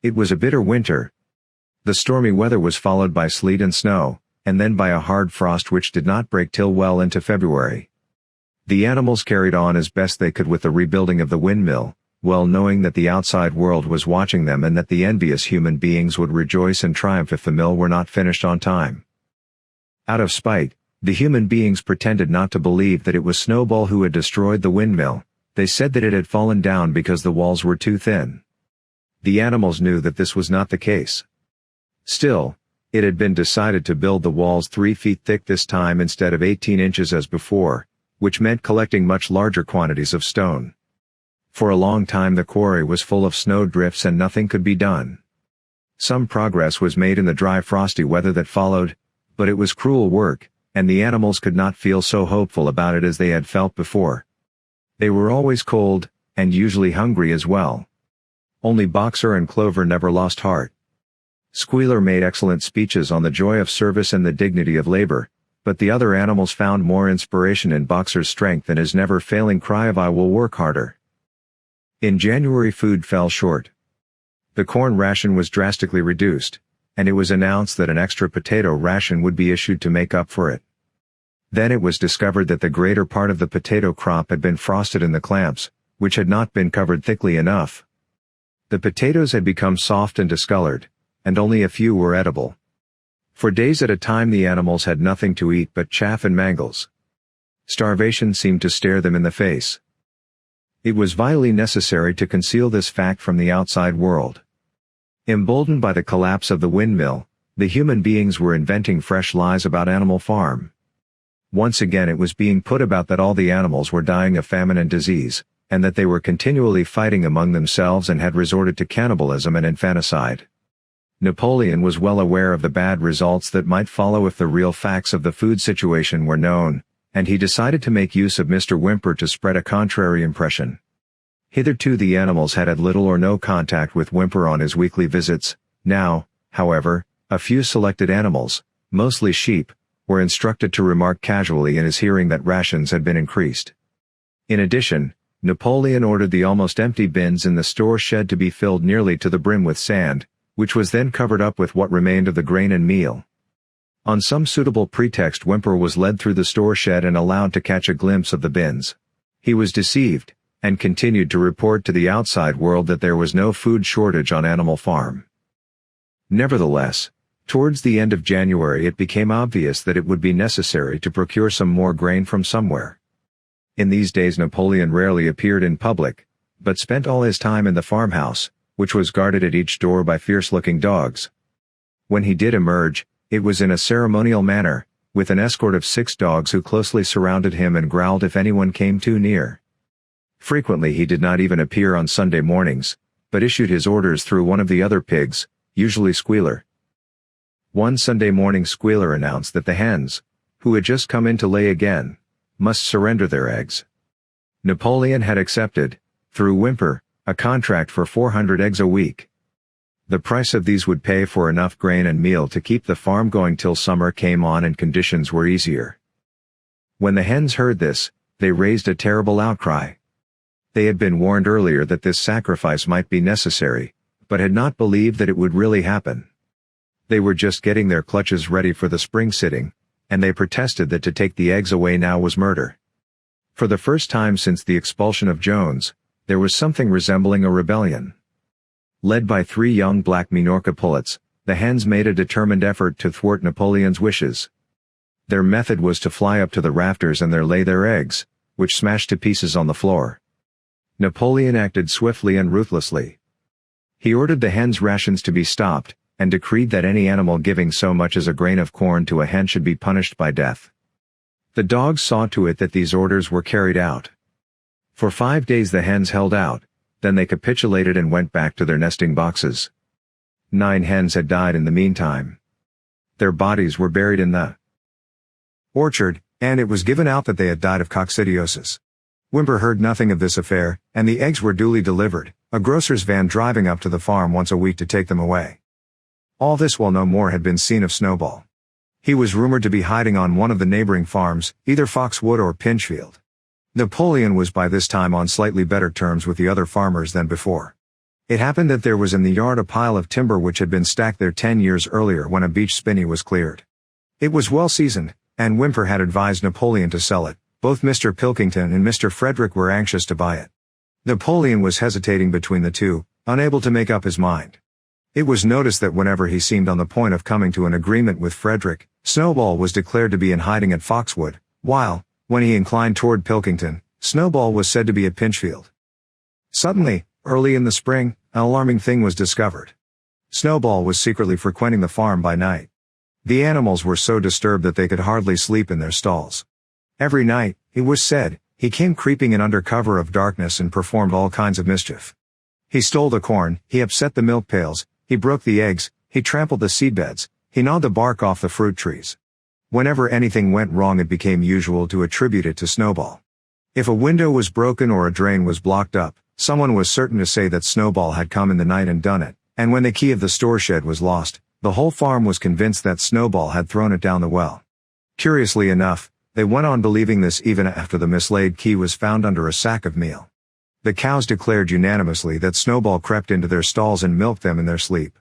It was a bitter winter. The stormy weather was followed by sleet and snow, and then by a hard frost which did not break till well into February. The animals carried on as best they could with the rebuilding of the windmill, well knowing that the outside world was watching them and that the envious human beings would rejoice and triumph if the mill were not finished on time. Out of spite, the human beings pretended not to believe that it was Snowball who had destroyed the windmill. They said that it had fallen down because the walls were too thin. The animals knew that this was not the case. Still, it had been decided to build the walls 3 feet thick this time instead of 18 inches as before, which meant collecting much larger quantities of stone. For a long time the quarry was full of snowdrifts and nothing could be done. Some progress was made in the dry frosty weather that followed, but it was cruel work, and the animals could not feel so hopeful about it as they had felt before. They were always cold, and usually hungry as well. Only Boxer and Clover never lost heart. Squealer made excellent speeches on the joy of service and the dignity of labor, but the other animals found more inspiration in Boxer's strength and his never-failing cry of "I will work harder." In January food fell short. The corn ration was drastically reduced, and it was announced that an extra potato ration would be issued to make up for it. Then it was discovered that the greater part of the potato crop had been frosted in the clamps, which had not been covered thickly enough. The potatoes had become soft and discolored, and only a few were edible. For days at a time the animals had nothing to eat but chaff and mangles. Starvation seemed to stare them in the face. It was vitally necessary to conceal this fact from the outside world. Emboldened by the collapse of the windmill, the human beings were inventing fresh lies about Animal Farm. Once again it was being put about that all the animals were dying of famine and disease, and that they were continually fighting among themselves and had resorted to cannibalism and infanticide. Napoleon was well aware of the bad results that might follow if the real facts of the food situation were known, and he decided to make use of Mr. Whymper to spread a contrary impression. Hitherto the animals had had little or no contact with Whymper on his weekly visits. Now, however, a few selected animals, mostly sheep, were instructed to remark casually in his hearing that rations had been increased. In addition, Napoleon ordered the almost empty bins in the store shed to be filled nearly to the brim with sand, which was then covered up with what remained of the grain and meal. On some suitable pretext Whymper was led through the store shed and allowed to catch a glimpse of the bins. He was deceived, and continued to report to the outside world that there was no food shortage on Animal Farm. Nevertheless, towards the end of January it became obvious that it would be necessary to procure some more grain from somewhere. In these days Napoleon rarely appeared in public, but spent all his time in the farmhouse, which was guarded at each door by fierce-looking dogs. When he did emerge, it was in a ceremonial manner, with an escort of 6 dogs who closely surrounded him and growled if anyone came too near. Frequently he did not even appear on Sunday mornings, but issued his orders through one of the other pigs, usually Squealer. One Sunday morning Squealer announced that the hens, who had just come in to lay again, must surrender their eggs. Napoleon had accepted, through Whymper, a contract for 400 eggs a week. The price of these would pay for enough grain and meal to keep the farm going till summer came on and conditions were easier. When the hens heard this, they raised a terrible outcry. They had been warned earlier that this sacrifice might be necessary, but had not believed that it would really happen. They were just getting their clutches ready for the spring sitting, and they protested that to take the eggs away now was murder. For the first time since the expulsion of Jones, there was something resembling a rebellion. Led by 3 young black Minorca pullets, the hens made a determined effort to thwart Napoleon's wishes. Their method was to fly up to the rafters and there lay their eggs, which smashed to pieces on the floor. Napoleon acted swiftly and ruthlessly. He ordered the hens' rations to be stopped, and decreed that any animal giving so much as a grain of corn to a hen should be punished by death. The dogs saw to it that these orders were carried out. For 5 days the hens held out, then they capitulated and went back to their nesting boxes. 9 hens had died in the meantime. Their bodies were buried in the orchard, and it was given out that they had died of coccidiosis. Whymper heard nothing of this affair, and the eggs were duly delivered, a grocer's van driving up to the farm once a week to take them away. All this while no more had been seen of Snowball. He was rumored to be hiding on one of the neighboring farms, either Foxwood or Pinchfield. Napoleon was by this time on slightly better terms with the other farmers than before. It happened that there was in the yard a pile of timber which had been stacked there 10 years earlier when a beech spinney was cleared. It was well seasoned, and Whymper had advised Napoleon to sell it. Both Mr. Pilkington and Mr. Frederick were anxious to buy it. Napoleon was hesitating between the two, unable to make up his mind. It was noticed that whenever he seemed on the point of coming to an agreement with Frederick, Snowball was declared to be in hiding at Foxwood, while, when he inclined toward Pilkington, Snowball was said to be at Pinchfield. Suddenly, early in the spring, an alarming thing was discovered. Snowball was secretly frequenting the farm by night. The animals were so disturbed that they could hardly sleep in their stalls. Every night, it was said, he came creeping in under cover of darkness and performed all kinds of mischief. He stole the corn, he upset the milk pails, he broke the eggs, he trampled the seedbeds, he gnawed the bark off the fruit trees. Whenever anything went wrong, it became usual to attribute it to Snowball. If a window was broken or a drain was blocked up, someone was certain to say that Snowball had come in the night and done it, and when the key of the store shed was lost, the whole farm was convinced that Snowball had thrown it down the well. Curiously enough, they went on believing this even after the mislaid key was found under a sack of meal. The cows declared unanimously that Snowball crept into their stalls and milked them in their sleep.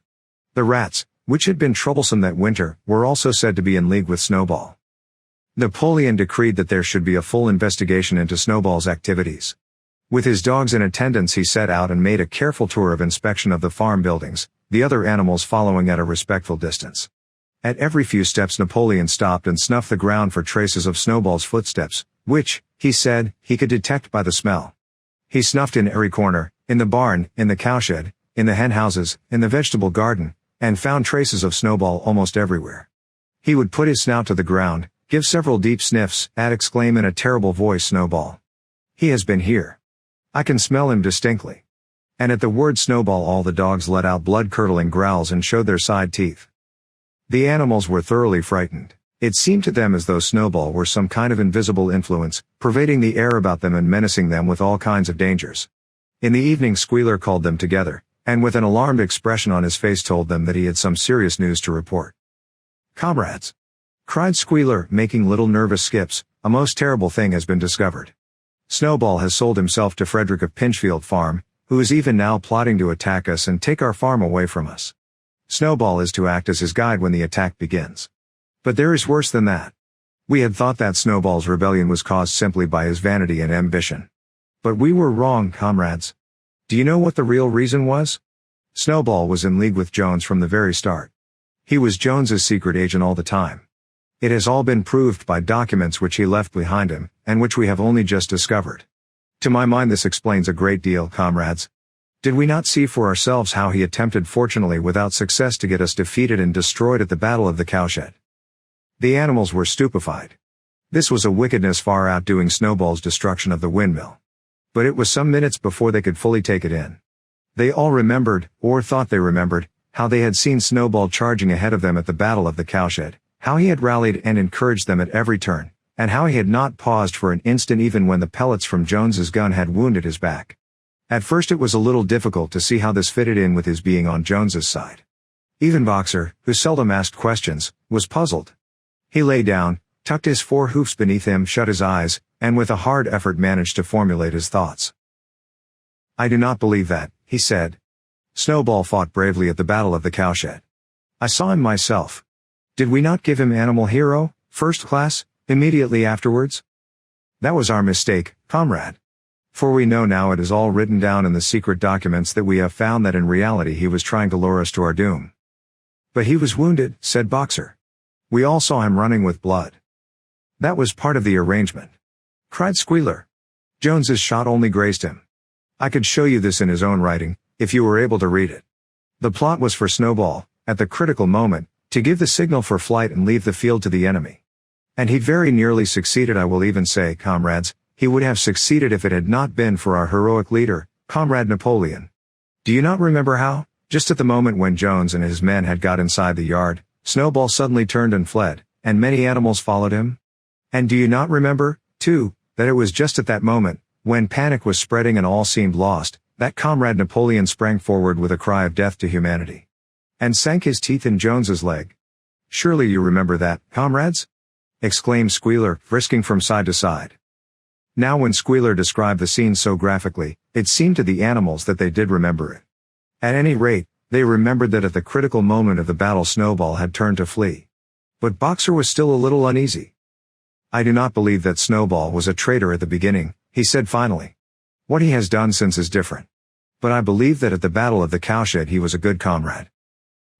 The rats, which had been troublesome that winter, were also said to be in league with Snowball. Napoleon decreed that there should be a full investigation into Snowball's activities. With his dogs in attendance, he set out and made a careful tour of inspection of the farm buildings, the other animals following at a respectful distance. At every few steps Napoleon stopped and snuffed the ground for traces of Snowball's footsteps, which, he said, he could detect by the smell. He snuffed in every corner, in the barn, in the cowshed, in the hen houses, in the vegetable garden, and found traces of Snowball almost everywhere. He would put his snout to the ground, give several deep sniffs, and exclaim in a terrible voice, "Snowball! He has been here. I can smell him distinctly." And at the word Snowball all the dogs let out blood-curdling growls and showed their side teeth. The animals were thoroughly frightened. It seemed to them as though Snowball were some kind of invisible influence, pervading the air about them and menacing them with all kinds of dangers. In the evening Squealer called them together, and with an alarmed expression on his face told them that he had some serious news to report. "Comrades," cried Squealer, making little nervous skips, "a most terrible thing has been discovered. Snowball has sold himself to Frederick of Pinchfield Farm, who is even now plotting to attack us and take our farm away from us. Snowball is to act as his guide when the attack begins. But there is worse than that. We had thought that Snowball's rebellion was caused simply by his vanity and ambition. But we were wrong, comrades. Do you know what the real reason was? Snowball was in league with Jones from the very start. He was Jones's secret agent all the time. It has all been proved by documents which he left behind him, and which we have only just discovered. To my mind this explains a great deal, comrades. Did we not see for ourselves how he attempted, fortunately without success, to get us defeated and destroyed at the Battle of the Cowshed? The animals were stupefied. This was a wickedness far outdoing Snowball's destruction of the windmill. But it was some minutes before they could fully take it in. They all remembered, or thought they remembered, how they had seen Snowball charging ahead of them at the Battle of the Cowshed, how he had rallied and encouraged them at every turn, and how he had not paused for an instant even when the pellets from Jones's gun had wounded his back. At first it was a little difficult to see how this fitted in with his being on Jones's side. Even Boxer, who seldom asked questions, was puzzled. He lay down, tucked his 4 hoofs beneath him, shut his eyes, and with a hard effort managed to formulate his thoughts. "I do not believe that," he said. "Snowball fought bravely at the Battle of the Cowshed. I saw him myself. Did we not give him Animal Hero, First Class, immediately afterwards? That was our mistake, comrade. For we know now, it is all written down in the secret documents, that we have found that in reality he was trying to lure us to our doom." "But he was wounded," said Boxer. "We all saw him running with blood." "That was part of the arrangement," cried Squealer. "Jones's shot only grazed him. I could show you this in his own writing, if you were able to read it. The plot was for Snowball, at the critical moment, to give the signal for flight and leave the field to the enemy. And he very nearly succeeded. I will even say, comrades, he would have succeeded if it had not been for our heroic leader, Comrade Napoleon. Do you not remember how, just at the moment when Jones and his men had got inside the yard, Snowball suddenly turned and fled, and many animals followed him? And do you not remember, too, that it was just at that moment, when panic was spreading and all seemed lost, that Comrade Napoleon sprang forward with a cry of death to humanity, and sank his teeth in Jones's leg? Surely you remember that, comrades?" exclaimed Squealer, frisking from side to side. Now when Squealer described the scene so graphically, it seemed to the animals that they did remember it. At any rate, they remembered that at the critical moment of the battle Snowball had turned to flee. But Boxer was still a little uneasy. "I do not believe that Snowball was a traitor at the beginning," he said finally. "What he has done since is different. But I believe that at the Battle of the Cowshed he was a good comrade."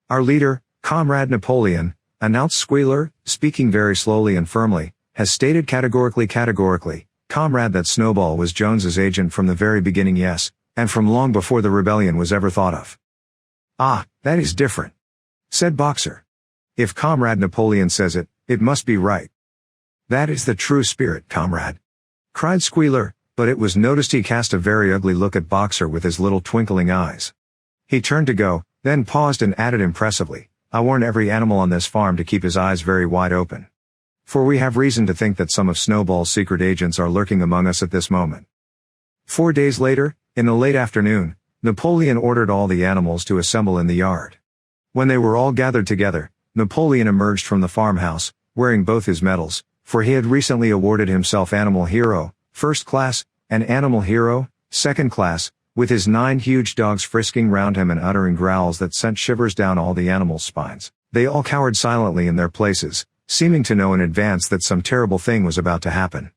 "Our leader, Comrade Napoleon," announced Squealer, speaking very slowly and firmly, "has stated categorically, comrade, that Snowball was Jones's agent from the very beginning, yes, and from long before the rebellion was ever thought of." "Ah, that is different," said Boxer. "If Comrade Napoleon says it, it must be right." "That is the true spirit, comrade," cried Squealer, but it was noticed he cast a very ugly look at Boxer with his little twinkling eyes. He turned to go, then paused and added impressively, "I warn every animal on this farm to keep his eyes very wide open. For we have reason to think that some of Snowball's secret agents are lurking among us at this moment." 4 days later, in the late afternoon, Napoleon ordered all the animals to assemble in the yard. When they were all gathered together, Napoleon emerged from the farmhouse, wearing both his medals, for he had recently awarded himself Animal Hero, First Class, and Animal Hero, Second Class, with his 9 huge dogs frisking round him and uttering growls that sent shivers down all the animals' spines. They all cowered silently in their places, seeming to know in advance that some terrible thing was about to happen.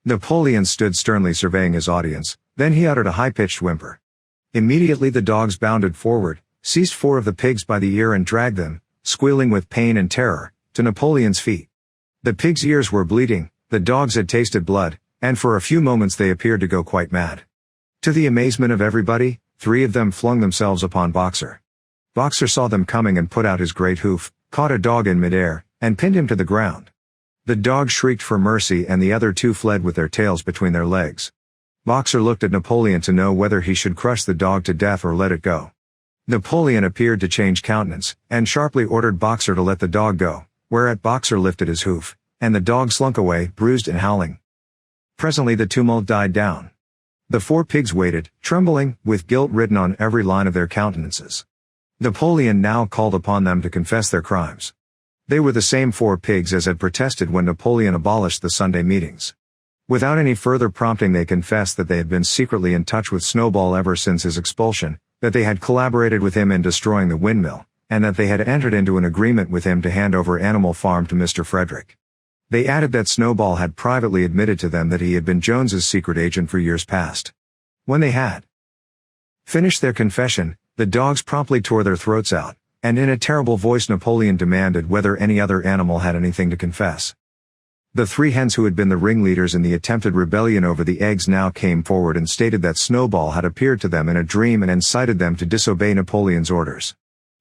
Napoleon stood sternly surveying his audience, then he uttered a high-pitched whimper. Immediately the dogs bounded forward, seized 4 of the pigs by the ear and dragged them, squealing with pain and terror, to Napoleon's feet. The pigs' ears were bleeding, the dogs had tasted blood, and for a few moments they appeared to go quite mad. To the amazement of everybody, 3 of them flung themselves upon Boxer. Boxer saw them coming and put out his great hoof, caught a dog in midair, and pinned him to the ground. The dog shrieked for mercy and the other 2 fled with their tails between their legs. Boxer looked at Napoleon to know whether he should crush the dog to death or let it go. Napoleon appeared to change countenance, and sharply ordered Boxer to let the dog go, whereat Boxer lifted his hoof, and the dog slunk away, bruised and howling. Presently the tumult died down. The 4 pigs waited, trembling, with guilt written on every line of their countenances. Napoleon now called upon them to confess their crimes. They were the same 4 pigs as had protested when Napoleon abolished the Sunday meetings. Without any further prompting they confessed that they had been secretly in touch with Snowball ever since his expulsion, that they had collaborated with him in destroying the windmill, and that they had entered into an agreement with him to hand over Animal Farm to Mr. Frederick. They added that Snowball had privately admitted to them that he had been Jones's secret agent for years past. When they had finished their confession, the dogs promptly tore their throats out, and in a terrible voice Napoleon demanded whether any other animal had anything to confess. The 3 hens who had been the ringleaders in the attempted rebellion over the eggs now came forward and stated that Snowball had appeared to them in a dream and incited them to disobey Napoleon's orders.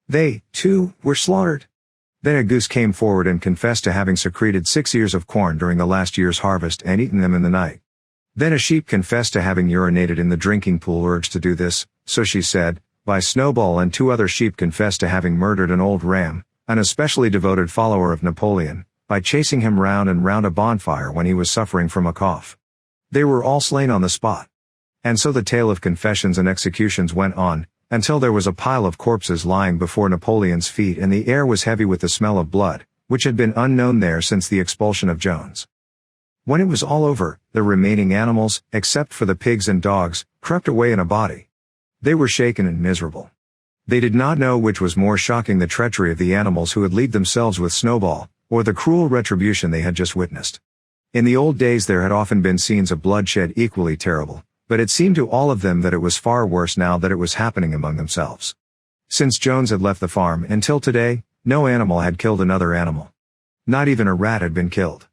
They, too, were slaughtered. Then a goose came forward and confessed to having secreted 6 ears of corn during the last year's harvest and eaten them in the night. Then a sheep confessed to having urinated in the drinking pool urged to do this, so she said, by Snowball, and 2 other sheep confessed to having murdered an old ram, an especially devoted follower of Napoleon, by chasing him round and round a bonfire when he was suffering from a cough. They were all slain on the spot. And so the tale of confessions and executions went on, until there was a pile of corpses lying before Napoleon's feet and the air was heavy with the smell of blood, which had been unknown there since the expulsion of Jones. When it was all over, the remaining animals, except for the pigs and dogs, crept away in a body. They were shaken and miserable. They did not know which was more shocking, the treachery of the animals who had leagued themselves with Snowball, or the cruel retribution they had just witnessed. In the old days there had often been scenes of bloodshed equally terrible, but it seemed to all of them that it was far worse now that it was happening among themselves. Since Jones had left the farm until today, no animal had killed another animal. Not even a rat had been killed.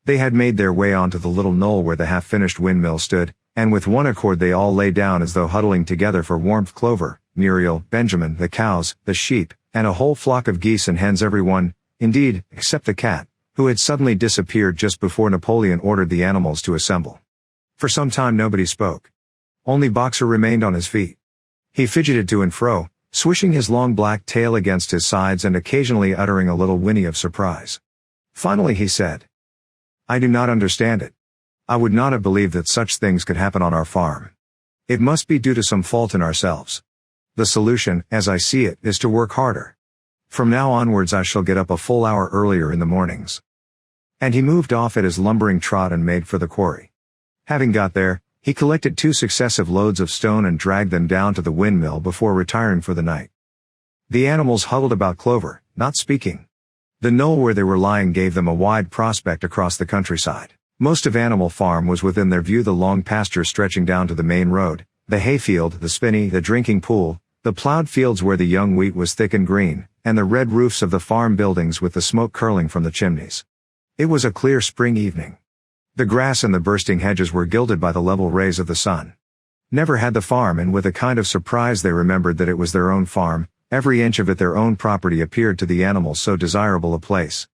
They had made their way onto the little knoll where the half-finished windmill stood, and with one accord they all lay down as though huddling together for warmth. Clover, Muriel, Benjamin, the cows, the sheep, and a whole flock of geese and hens, every one, indeed, except the cat, who had suddenly disappeared just before Napoleon ordered the animals to assemble. For some time nobody spoke. Only Boxer remained on his feet. He fidgeted to and fro, swishing his long black tail against his sides and occasionally uttering a little whinny of surprise. Finally he said, "I do not understand it. I would not have believed that such things could happen on our farm. It must be due to some fault in ourselves. The solution, as I see it, is to work harder. From now onwards I shall get up a full hour earlier in the mornings." And he moved off at his lumbering trot and made for the quarry. Having got there, He collected 2 successive loads of stone and dragged them down to the windmill before retiring for the night. The animals huddled about Clover, not speaking. The knoll where they were lying gave them a wide prospect across the countryside. Most of Animal Farm was within their view: the long pasture stretching down to the main road, the hayfield, the spinney, the drinking pool, the plowed fields where the young wheat was thick and green, and the red roofs of the farm buildings with the smoke curling from the chimneys. It was a clear spring evening. The grass and the bursting hedges were gilded by the level rays of the sun. Never had the farm, and with a kind of surprise they remembered that it was their own farm. Every inch of it their own property appeared to the animals so desirable a place.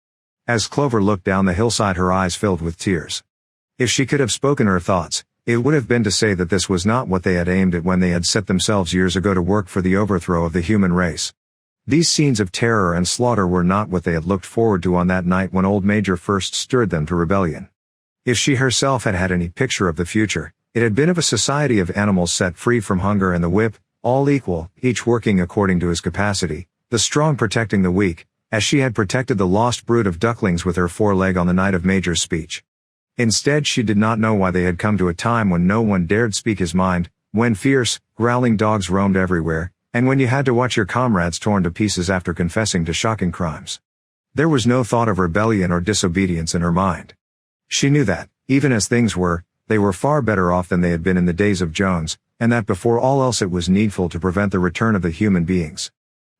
As Clover looked down the hillside, her eyes filled with tears. If she could have spoken her thoughts, it would have been to say that this was not what they had aimed at when they had set themselves years ago to work for the overthrow of the human race. These scenes of terror and slaughter were not what they had looked forward to on that night when old Major first stirred them to rebellion. If she herself had had any picture of the future, it had been of a society of animals set free from hunger and the whip, all equal, each working according to his capacity, the strong protecting the weak, as she had protected the lost brood of ducklings with her foreleg on the night of Major's speech. Instead, she did not know why they had come to a time when no one dared speak his mind, when fierce, growling dogs roamed everywhere, and when you had to watch your comrades torn to pieces after confessing to shocking crimes. There was no thought of rebellion or disobedience in her mind. She knew that, even as things were, they were far better off than they had been in the days of Jones, and that before all else it was needful to prevent the return of the human beings.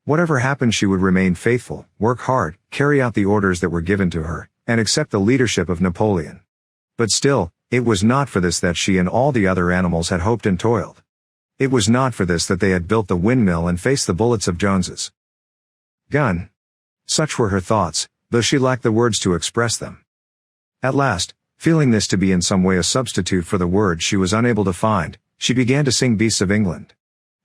Whatever happened, she would remain faithful, work hard, carry out the orders that were given to her, and accept the leadership of Napoleon. But still, it was not for this that she and all the other animals had hoped and toiled. It was not for this that they had built the windmill and faced the bullets of Jones's gun. Such were her thoughts, though she lacked the words to express them. At last, feeling this to be in some way a substitute for the words she was unable to find, she began to sing Beasts of England.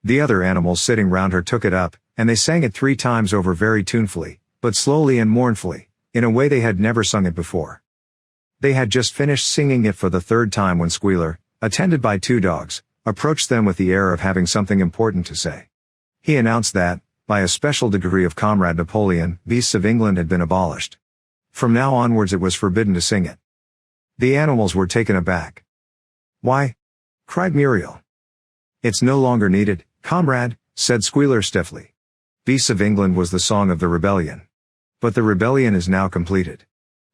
The other animals sitting round her took it up, and they sang it 3 times over very tunefully, but slowly and mournfully, in a way they had never sung it before. They had just finished singing it for the 3rd time when Squealer, attended by 2 dogs, approached them with the air of having something important to say. He announced that, by a special decree of Comrade Napoleon, Beasts of England had been abolished. From now onwards it was forbidden to sing it. The animals were taken aback. "Why?" cried Muriel. "It's no longer needed, comrade," said Squealer stiffly. "Beasts of England was the song of the rebellion. But the rebellion is now completed.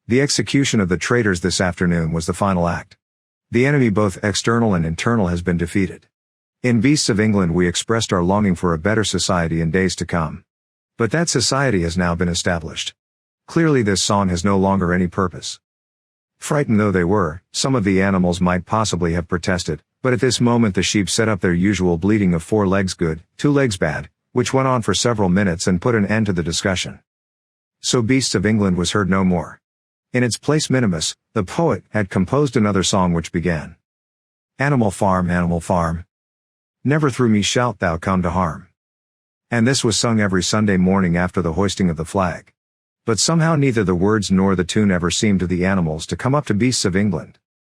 The execution of the traitors this afternoon was the final act. The enemy, both external and internal, has been defeated. In Beasts of England we expressed our longing for a better society in days to come. But that society has now been established. Clearly this song has no longer any purpose." Frightened though they were, some of the animals might possibly have protested, but at this moment the sheep set up their usual bleating of 4 legs good, 2 legs bad, which went on for several minutes and put an end to the discussion. So Beasts of England was heard no more. In its place Minimus, the poet, had composed another song which began, Animal Farm, never through me shalt thou come to harm. And this was sung every Sunday morning after the hoisting of the flag. But somehow neither the words nor the tune ever seemed to the animals to come up to Beasts of England.